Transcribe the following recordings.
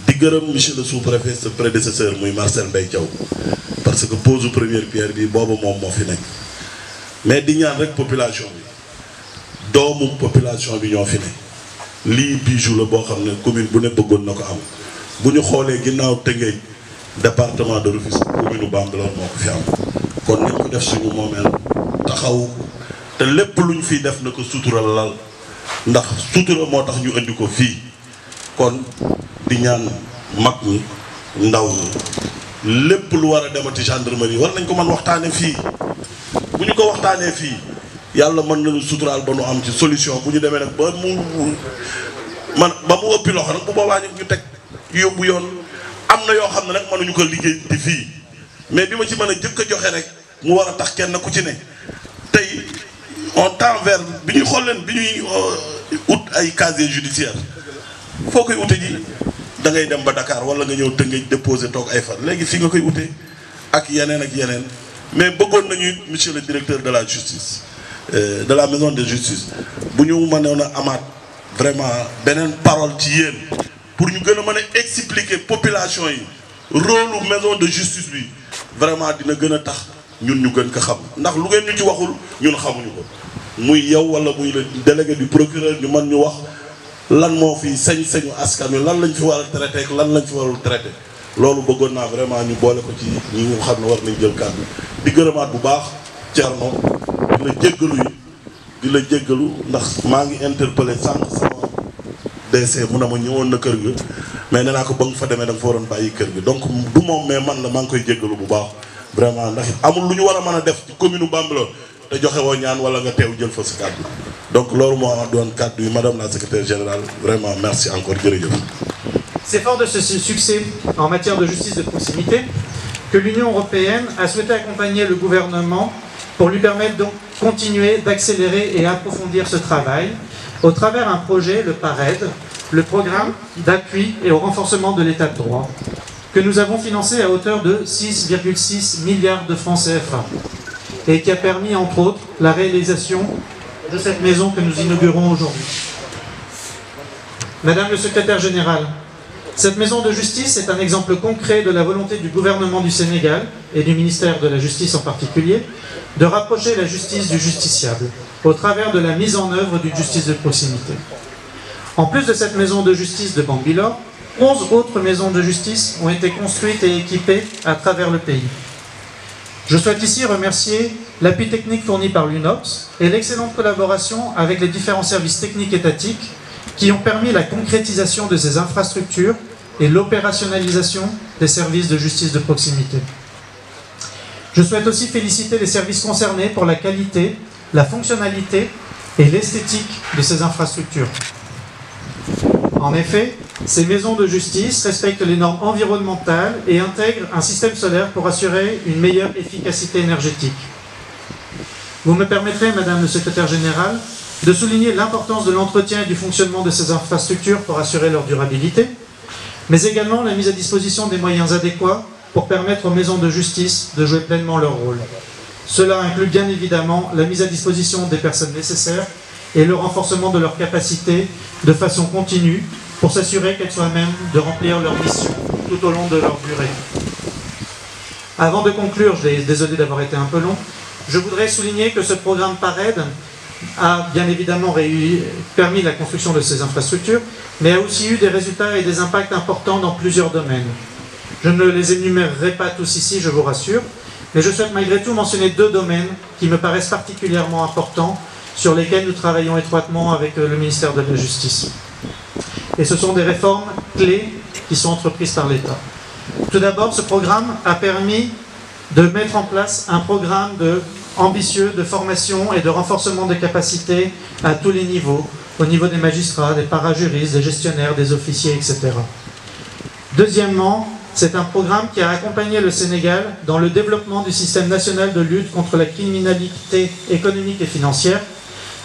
di gërëm monsieur le sous-préfet sa prédécesseur muy Marcel Mbaye Thiaw parce que pose première pierre bi boobu moom moo fi nekk mais di ñaan rek population bi doomu population bi ñoo fi ne lii bijou la boo xam ne commune bu ne bëggoon na ko am bu ñu xoolee ginnaaw Tëngéej département de Rufisque commune Bambilor moo ko fi am kon nañ ko def suñu moomeel taxaw te lépp luñ fiy def na ko sutura lal ndax sutura moo tax ñu indi ko fii kon di ñaan mag ñi ndaw ñi lépp lu war a demati gendarmerie war nañ ko mën waxtaane fii bu ñu ko waxtaanee fii yàlla mën nañu suturaal ba nu am ci solution bu ñu demee nag ba mu ëppi loxo nag bu boobaa ñu teg yóbbu yoon am na yoo xam ne nag mënuñu ko liggéey di fii mais bi ma ci mën a jëkk a joxe rek mu war a tax kenn ku ci ne tey on tend vers bi ñuy xool leen bi ñuy ut ay casier judiciaire foo koy ute ji da ngay dem ba Dakar wala nga ñëw Tëngéej déposer toog ay fan léegi fi nga koy ute ak yeneen mais bëggoon nañu monsieur le directeur de la justice de la maison de justice bu ñu mënoon a amaat vraiment beneen parole ci yéen pour ñu gën a mën a expliquer population yi rôle maison de justice bi vraiment dina gën a tax ñun ñu gën ko xam ndax lu ngeen ñu ci waxul ñun xamuñu ko muy yow wala muy le délégué du procureur ñu mën ñu wax lan moo fi sañ-sañu askan wi lan lañ fi war a traité ak lan lañ fi warul traité loolu bëggoon naa vraiment ñu boole ko ci ñi nga xam ne war nañ jël kàddu di gërëmaat bu baax Thierno di la jéggalu ndax maa ngi interpellé sànq sama DC mu ne ma ñëwoon na kër ga mais nee naa ko ba nga fa demee da nga fa waroon bàyyi kër ga donc du moom mais man la maa ngi koy jéggalu bu baax vraiment ndax amul lu ñu war a mën a def ci commune Bambilor te joxe woo ñaan wala nga teew jël fa sa kàddu donc loolu moo doon kàddu yi madame la secrétaire générale vraiment merci encore jërëjëf. C'est fort de ce succès en matière de justice de proximité que l'Union européenne a souhaité accompagner le gouvernement pour lui permettre donc de continuer d'accélérer et approfondir ce travail au travers un projet, le PARED, le programme d'appui et au renforcement de l'état de droit, que nous avons financé à hauteur de 6,6 milliards de francs CFA et qui a permis entre autres la réalisation de cette maison que nous inaugurons aujourd'hui. Madame le secrétaire général, cette maison de justice est un exemple concret de la volonté du gouvernement du Sénégal et du ministère de la Justice en particulier de rapprocher la justice du justiciable au travers de la mise en œuvre d'une justice de proximité. En plus de cette maison de justice de Bambilor, 11 autres maisons de justice ont été construites et équipées à travers le pays. Je souhaite ici remercier l'appui technique fourni par l'UNOPS et l'excellente collaboration avec les différents services techniques étatiques qui ont permis la concrétisation de ces infrastructures et l'opérationnalisation des services de justice de proximité. Je souhaite aussi féliciter les services concernés pour la qualité, la fonctionnalité et l'esthétique de ces infrastructures. En effet, ces maisons de justice respectent les normes environnementales et intègrent un système solaire pour assurer une meilleure efficacité énergétique. Vous me permettrez, Madame le secrétaire général, de souligner l'importance de l'entretien et du fonctionnement de ces infrastructures pour assurer leur durabilité, mais également la mise à disposition des moyens adéquats pour permettre aux maisons de justice de jouer pleinement leur rôle. Cela inclut bien évidemment la mise à disposition des personnes nécessaires et le renforcement de leurs capacités de façon continue pour s'assurer qu'elles soient à même de remplir leur mission tout au long de leur durée. Avant de conclure, désolé d'avoir été un peu long, je voudrais souligner que ce programme PARED a bien évidemment permis la construction de ces infrastructures, mais a aussi eu des résultats et des impacts importants dans plusieurs domaines. Je ne les énumérerai pas tous ici, je vous rassure, mais je souhaite malgré tout mentionner deux domaines qui me paraissent particulièrement importants, sur lesquels nous travaillons étroitement avec le ministère de la Justice. Et ce sont des réformes clés qui sont entreprises par l'État. Tout d'abord, ce programme a permis de mettre en place un programme ambitieux de formation et de renforcement des capacités à tous les niveaux, au niveau des magistrats, des parajuristes, des gestionnaires, des officiers, etc. Deuxièmement, c'est un programme qui a accompagné le Sénégal dans le développement du système national de lutte contre la criminalité économique et financière,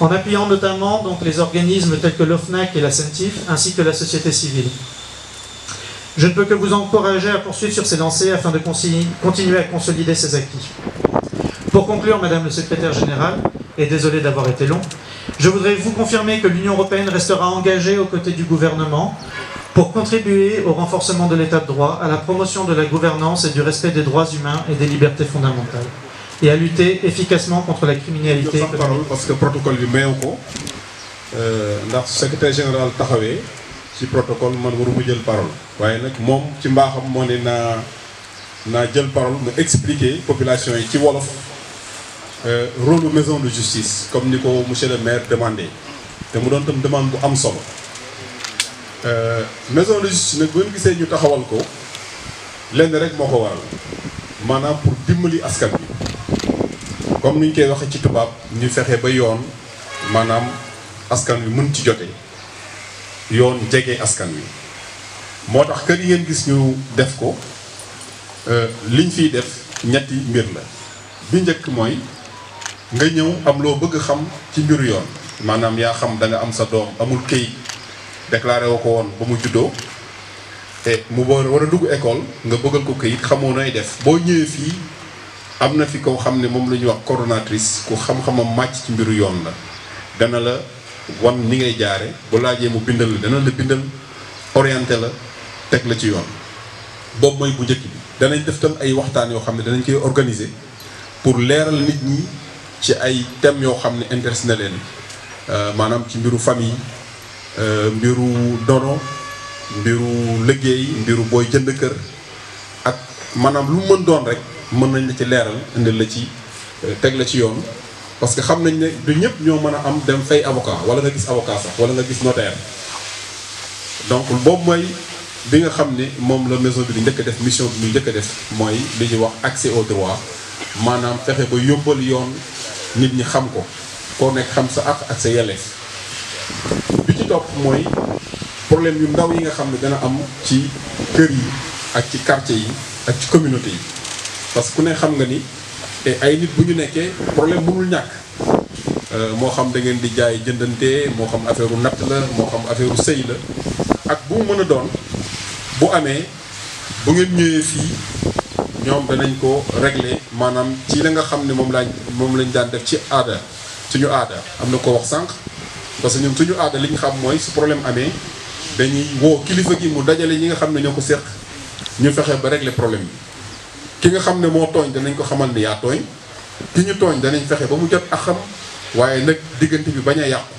en appuyant notamment donc, les organismes tels que l'OFNAC et la CENTIF, ainsi que la société civile. Je ne peux que vous encourager à poursuivre sur ces lancées afin de continuer à consolider ces acquis. Pour conclure, Madame le secrétaire général, et désolé d'avoir été long, je voudrais vous confirmer que l'Union européenne restera engagée aux côtés du gouvernement pour contribuer au renforcement de l'état de droit, à la promotion de la gouvernance et du respect des droits humains et des libertés fondamentales, et à lutter efficacement contre la criminalité économique. Parce que le protocole est meilleur. Le secrétaire général taxawé ci protocole man waru jël parole waye nak mom ci mbaxam mo ne na jël parole nga expliquer population yi ci wolof rôle maison de justice comme niko monsieur le maire demandé té mu don tam demande bu am solo maison de justice nak bu ñu gisé ñu taxawal ko lenn rek moko waral manam pour dimbali askan bi comme ni ñu koy waxe ci tubab ñu fexé ba yoon manam askan wi mën ci joté yoon jege askan wi motax kër yi ngeen gis ñu def ko liñ fiy def ñetti mbir la bi njëkk mooy nga ñëw am loo bëgg xam ci mbiru yoon maanaam yaa xam da nga am sa doom amul këyit déclaré woo ko woon ba mu juddoo te mu war a dugg école nga bëggal ko këyit xamoo nooy def boo ñëwee fii am na fi ko xam ne moom la ñuy wax coordonnatrice ku xam-xamam màcc ci mbiru yoon la dana la wan ni ngay jaare bu laajee mu bindal la dana la bindal orienté la teg la ci yoon boobu mooy bu njëkk bi danañ def tam ay waxtaan yoo xam ne danañ koy organiser pour leeral nit ñi ci ay thèmes yoo xam ne intéressé na leen maanaam ci mbiru famille mbiru dono mbiru liggéey mbiru booy jënd kër ak maanaam lu mën doon rek mën nañ la ci leeral indil la ci teg la ci yoon parce que xam nañ ne du ñëpp ñoo mën a am dem fay avocat wala nga gis avocat sax wala nga gis notaire donc boobu mooy bi nga xam ne moom la maison bi di njëkk a def mission bi muy njëkk a def mooy li ñuy wax accès au droit maanaam fexe ba yóbbal yoon nit ñi xam ko koo nekk xam sa àq ak sa yelleef bi ci topp mooy problème yu ndaw yi nga xam ne dana am ci kër yi ak ci quartier yi ak ci communauté yi parce que ku ne xam nga ni te ay nit bu ñu nekkee problème mënul ñàkk moo xam da ngeen di jaay jëndante moo xam affaire u natt la moo xam affaire u sëy la ak bu mu mën a doon bu amee bu ngeen ñëwee fii ñoom danañ ko régler maanaam ci la nga xam ne moom lañ daan def ci aada suñu aada am na ko wax sànq parce que ñun suñu aada li ñu xam mooy su problème amee dañuy woo kilifa gi mu dajale ñi nga xam ne ñoo ko séq ñu fexe ba régler problème bi ki nga xam ne moo tooñ danañ ko xamal ni yaa tooñ ki ñu tooñ danañ fexe ba mu jot ak xam waaye nag diggante bi bañ a yàqu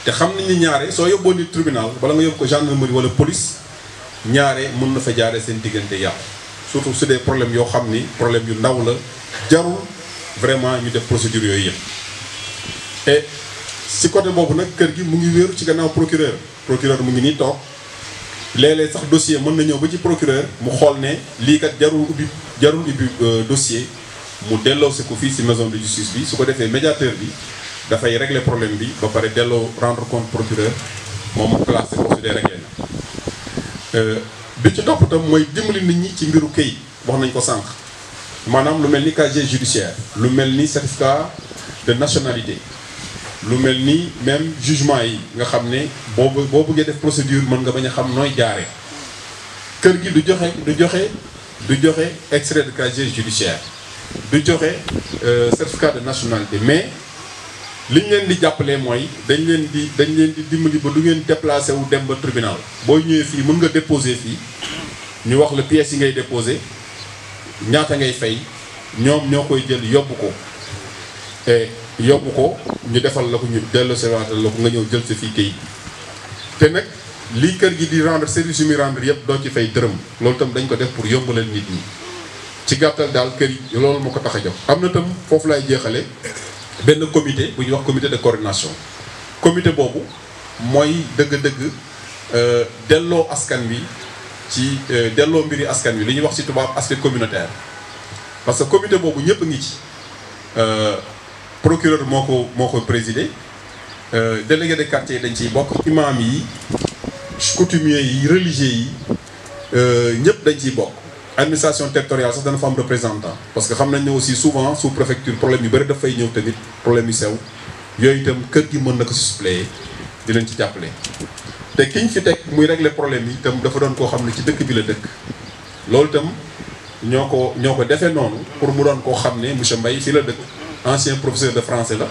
te xam nañ ni ñaare soo yóbboo nit tribunal wala nga yóbbu ko gendarmerie wala police ñaare mën na fa jaare seen diggante yàqu surtout su dee problème yoo xam ni problème yu ndaw la jarul vraiment ñu def procédure yooyu yëpp te si côté boobu nag kër gi mu ngi wéeru ci gannaaw procureur mu ngi nii toog léeg-léeg sax dossier mën na ñëw ba ci procureur mu xool ne lii kat jarul ubbi dossier mu delloosi ko fii si maison de justice bi su ko defee médiateur bi dafay régler problème bi ba pare delloo rendre compte procureur moom mu classé ko su dee réglé na bi ci topp tam mooy dimbali nit ñi ci mbiru këyit wax nañ ko sànq maanaam lu mel ni casier judiciaire lu mel ni certificat de nationalité lu mel ni même jugement yi nga xam ne boo bëggee def procédure mën nga bañ a xam nooy jaare kër gi du joxe extrait de casier judiciaire du joxe certificat de nationalité mais li ñu leen di jàppalee mooy dañ leen di dimbali ba du ngeen déplacé wu dem ba tribunal boo ñëwee fii mën nga déposer fii ñu wax la pièces yi ngay déposer ñaata ngay fay ñoom ñoo koy jël yóbbu ko te yóbbu ko ñu defal la ko ñu dellooseewaatal la ko nga ñëw jël sa fii kayit te nag lii kër gi di rendre service yu muy rendre yëpp doo ci fay dërëm loolu itam dañ ko def pour yombalal nit ñi ci gàttal daal kër yi loolu moo ko tax a jox am na tam foofu laay jeexale benn comité bu ñuy wax comité de coordination comité boobu mooy dëgg-dëgg delloo askan wi ci delloo mbiri askan wi li ñuy wax ci tubaab aspect communautaire parce que comité boobu ñëpp a ngi ci procureur moo ko présidé délégué de quartier dañ ciy bokk imam yi coutumier yi religieux yi ñëpp dañ ciy bokk administration territoriale sax dana fa am représentant parce que xam nañ ne aussi souvent sous préfecture problème yu bëri dafay ñëw tamit problème yu sew yooyu itam kër gi mën na ko si suppléer di leen ci jàppale te kiñ fi teg muy régler problème yi itam dafa doon koo xam ne ci dëkk bi la dëkk loolu itam ñoo ko defee noonu pour mu doon koo xam ne monsieur Mbaye fii la dëkk ancien professeur de français la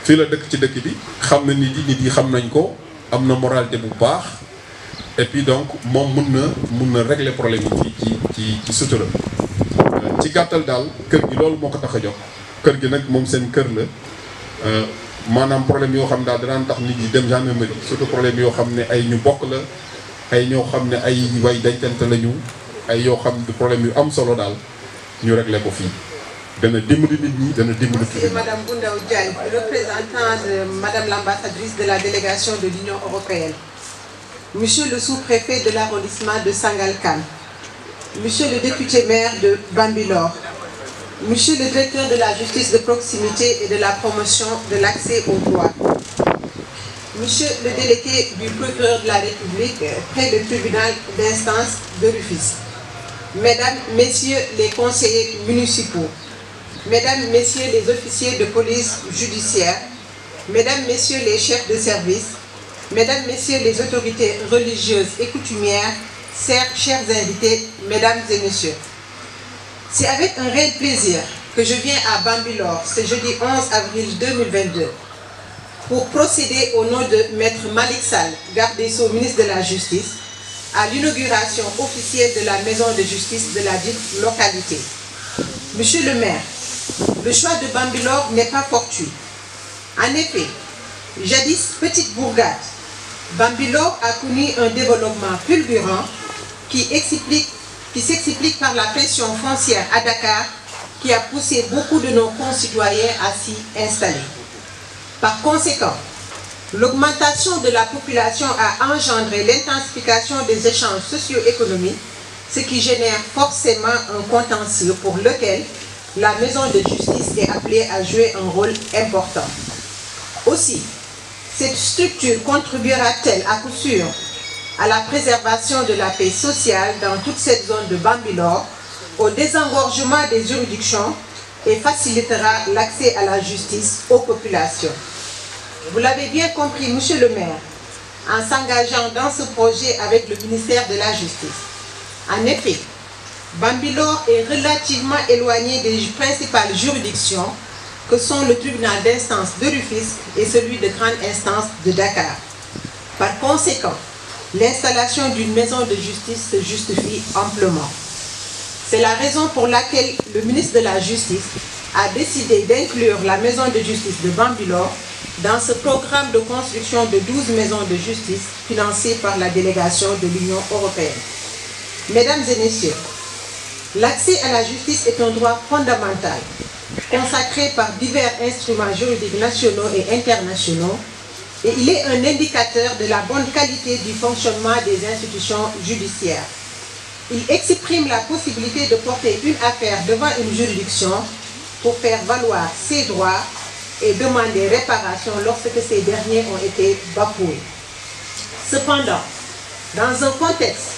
fii la dëkk ci dëkk bi xam na nit yi xam nañ ko am na moralité bu baax et puis donc moom mun na régler problème yi ci sutura ci gàttal daal kër gi loolu moo ko tax a jox kër gi nag moom seen kër la maanaam problème yoo xam daal danaan tax nit ñi dem gendarmerie surtout problème yoo xam ne ay ñu bokk la ay ñoo xam ne ay way dencante lañu ay yoo xam ne problème yu am solo daal ñu régler ko fii dana dimbali nit ñi dana dimbali. Monsieur Madame Boundaw Diagne, représentant de Madame l'ambassadrice de la délégation de l'Union européenne. Monsieur le sous-préfet de l'arrondissement de Sangalkam. Monsieur le député maire de Bambilor. Monsieur le directeur de la justice de proximité et de la promotion de l'accès aux droits. Monsieur le délégué du procureur de la République près le tribunal d'instance de Rufisque. Mesdames, Messieurs les conseillers municipaux. Mesdames, Messieurs les officiers de police judiciaire. Mesdames, Messieurs les chefs de service. Mesdames, Messieurs les autorités religieuses et coutumières. Chers invités, Mesdames et Messieurs. C'est avec un réel plaisir que je viens à Bambilor ce jeudi 11 avril 2022 pour procéder au nom de Maître Malick Sall, garde des Sceaux, ministre de la Justice, à l'inauguration officielle de la maison de justice de la dite localité. Monsieur le maire, le choix de Bambilor n'est pas fortuit. En effet, jadis petite bourgade, Bambilor a connu un développement fulgurant qui s'explique par la pression foncière à Dakar qui a poussé beaucoup de nos concitoyens à s'y installer. Par conséquent, l'augmentation de la population a engendré l'intensification des échanges socio-économiques, ce qui génère forcément un contentieux pour lequel la maison de justice est appelée à jouer un rôle important. Aussi, cette structure contribuera-t-elle à coup sûr à la préservation de la paix sociale dans toute cette zone de Bambilor, au désengorgement des juridictions et facilitera l'accès à la justice aux populations. Vous l'avez bien compris, Monsieur le maire, en s'engageant dans ce projet avec le ministère de la Justice. En effet, Bambilor est relativement éloigné des principales juridictions que sont le tribunal d'instance de Rufisque et celui de grande instance de Dakar. Par conséquent, l'installation d'une maison de justice se justifie amplement. C'est la raison pour laquelle le ministre de la Justice a décidé d'inclure la maison de justice de Bambilor dans ce programme de construction de 12 maisons de justice financées par la délégation de l'Union européenne. Mesdames et messieurs, l'accès à la justice est un droit fondamental, consacré par divers instruments juridiques nationaux et internationaux, et il est un indicateur de la bonne qualité du fonctionnement des institutions judiciaires. Il exprime la possibilité de porter une affaire devant une juridiction pour faire valoir ses droits et demander réparation lorsque ces derniers ont été bafoués. Cependant, dans un contexte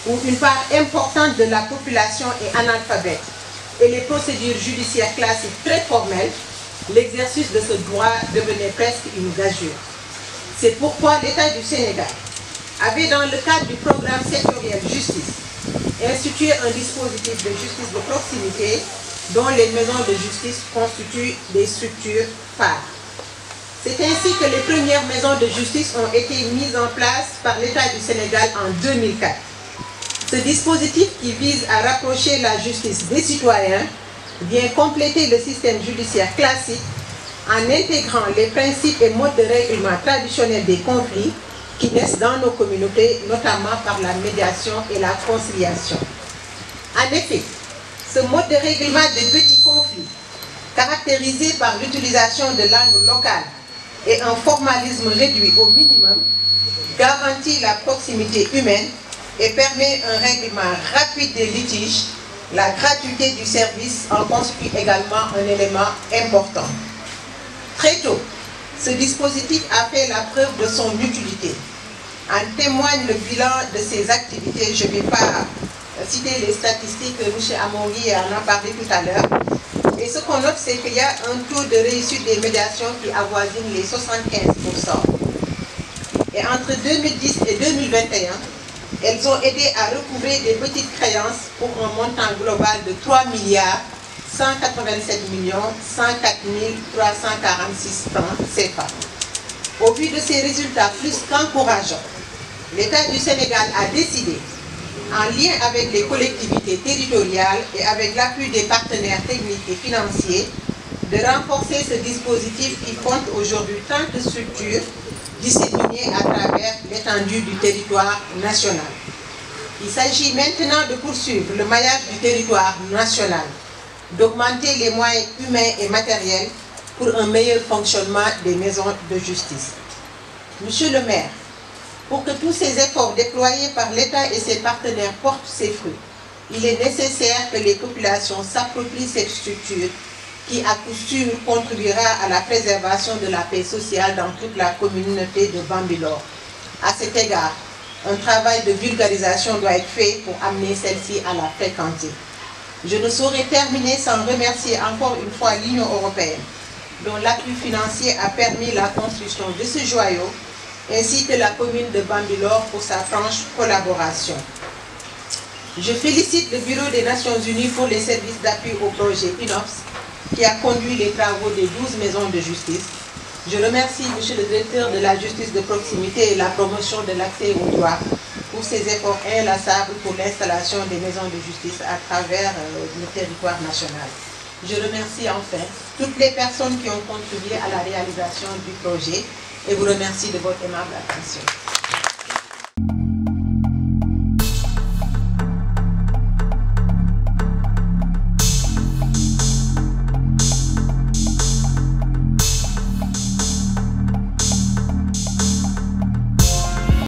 où une part importante de la population est analphabète et les procédures judiciaires classiques très formelles, l'exercice de ce droit devenait presque une gageure. C'est pourquoi l'État du Sénégal avait, dans le cadre du programme sectoriel justice, institué un dispositif de justice de proximité dont les maisons de justice constituent des structures phares. C'est ainsi que les premières maisons de justice ont été mises en place par l'État du Sénégal en 2004. Ce dispositif qui vise à rapprocher la justice des citoyens vient compléter le système judiciaire classique en intégrant les principes et modes de règlement traditionnels des conflits qui naissent dans nos communautés, notamment par la médiation et la conciliation. En effet, ce mode de règlement des petits conflits, caractérisé par l'utilisation de langues locales et un formalisme réduit au minimum, garantit la proximité humaine et permet un règlement rapide des litiges. La gratuité du service en constitue également un élément important. Très tôt, ce dispositif a fait la preuve de son utilité. En témoigne le bilan de ses activités. Je ne vais pas citer les statistiques, M. Amongui en a parlé tout à l'heure. Et ce qu'on note, c'est qu'il y a un taux de réussite des médiations qui avoisine les 75%. Et entre 2010 et 2021, elles ont aidé à recouvrer des petites créances pour un montant global de 3 milliards 187 104 346 francs CFA. Au vu de ces résultats plus qu'encourageants, l'État du Sénégal a décidé, en lien avec les collectivités territoriales et avec l'appui des partenaires techniques et financiers, de renforcer ce dispositif qui compte aujourd'hui 30 structures disséminées à travers l'étendue du territoire national. Il s'agit maintenant de poursuivre le maillage du territoire national, d'augmenter les moyens humains et matériels pour un meilleur fonctionnement des maisons de justice. Monsieur le maire, pour que tous ces efforts déployés par l'État et ses partenaires portent ses fruits, il est nécessaire que les populations s'approprient cette structure qui, à coup sûr, contribuera à la préservation de la paix sociale dans toute la communauté de Bambilor. À cet égard, un travail de vulgarisation doit être fait pour amener celle-ci à la fréquenter. Je ne saurais terminer sans remercier encore une fois l'Union européenne, dont l'appui financier a permis la construction de ce joyau, ainsi que la commune de Bambilor pour sa franche collaboration. Je félicite le Bureau des Nations Unies pour les services d'appui au projet UNOPS, qui a conduit les travaux des 12 maisons de justice. Je remercie Monsieur le directeur de la justice de proximité et la promotion de l'accès au droit pour ses efforts inlassables pour l'installation des maisons de justice à travers le territoire national. Je remercie enfin toutes les personnes qui ont contribué à la réalisation du projet et vous remercie de votre aimable attention.